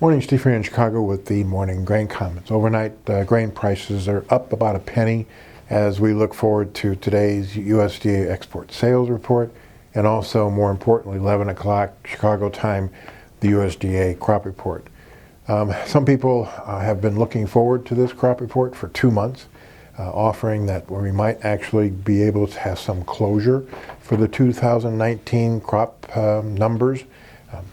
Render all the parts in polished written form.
Morning, Steve here in Chicago with the morning grain comments. Overnight, grain prices are up about a penny as we look forward to today's USDA export sales report, and also, more importantly, 11 o'clock Chicago time, the USDA crop report. Some people have been looking forward to this crop report for 2 months, offering that we might actually be able to have some closure for the 2019 crop numbers.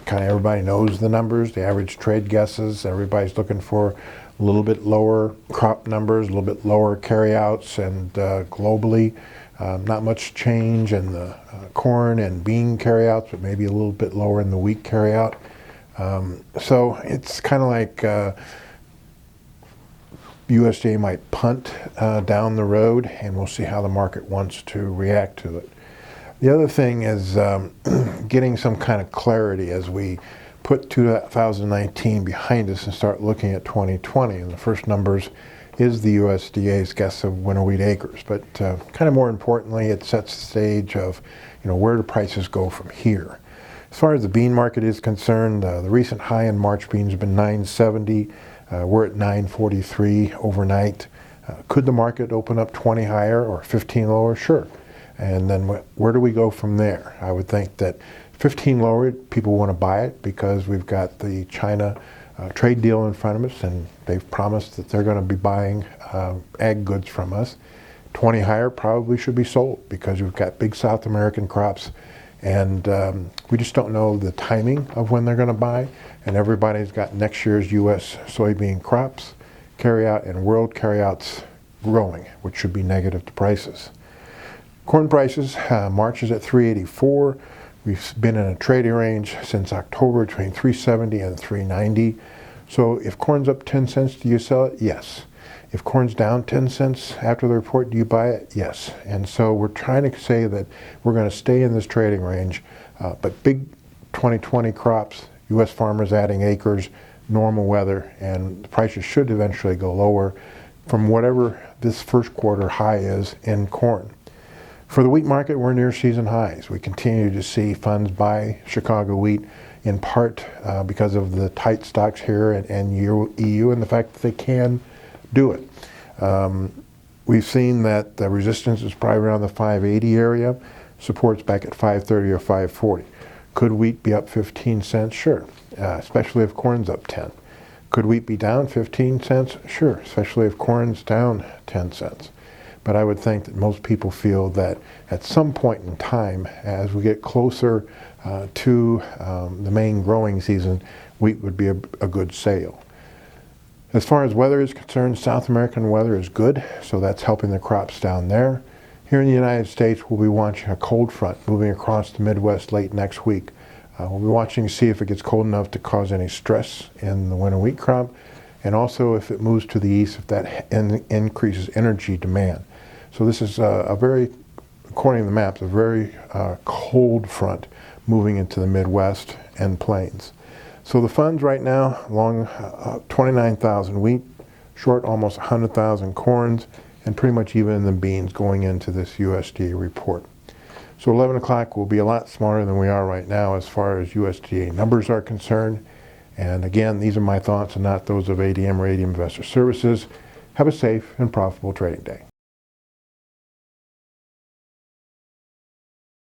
Kind of everybody knows the numbers, the average trade guesses. Everybody's looking for a little bit lower crop numbers, a little bit lower carryouts, and globally, not much change in the corn and bean carryouts, but maybe a little bit lower in the wheat carryout. So it's kind of like USDA might punt down the road, and we'll see how the market wants to react to it. The other thing is getting some kind of clarity as we put 2019 behind us and start looking at 2020. And the first numbers is the USDA's guess of winter wheat acres. But kind of more importantly, it sets the stage of where do prices go from here. As far as the bean market is concerned, the recent high in March beans have been $9.70. We're at $9.43 overnight. Could the market open up 20 higher or 15 lower? Sure. And then where do we go from there? I would think that 15 lower, people want to buy it because we've got the China trade deal in front of us, and they've promised that they're going to be buying ag goods from us. 20 higher probably should be sold because we've got big South American crops, and we just don't know the timing of when they're going to buy. And everybody's got next year's U.S. soybean crops, carryout, and world carryouts growing, which should be negative to prices. Corn prices, March is at $3.84. We've been in a trading range since October between $3.70 and $3.90. So if corn's up 10 cents, do you sell it? Yes. If corn's down 10 cents after the report, do you buy it? Yes. And so we're trying to say that we're going to stay in this trading range, but big 2020 crops, U.S. farmers adding acres, normal weather, and the prices should eventually go lower from whatever this first quarter high is in corn. For the wheat market, we're near season highs. We continue to see funds buy Chicago wheat in part because of the tight stocks here and EU and the fact that they can do it. We've seen that the resistance is probably around the 580 area, supports back at 530 or 540. Could wheat be up 15 cents? Sure, especially if corn's up 10. Could wheat be down 15 cents? Sure, especially if corn's down 10 cents. But I would think that most people feel that at some point in time, as we get closer to the main growing season, wheat would be a good sale. As far as weather is concerned, South American weather is good, so that's helping the crops down there. Here in the United States, we'll be watching a cold front moving across the Midwest late next week. We'll be watching to see if it gets cold enough to cause any stress in the winter wheat crop, and also if it moves to the east, if that increases energy demand. So this is a very, according to the maps, a very cold front moving into the Midwest and plains. So the funds right now, long 29,000 wheat, short almost 100,000 corns, and pretty much even in the beans going into this USDA report. So 11 o'clock will be a lot smarter than we are right now as far as USDA numbers are concerned. And again, these are my thoughts and not those of ADM or ADM Investor Services. Have a safe and profitable trading day.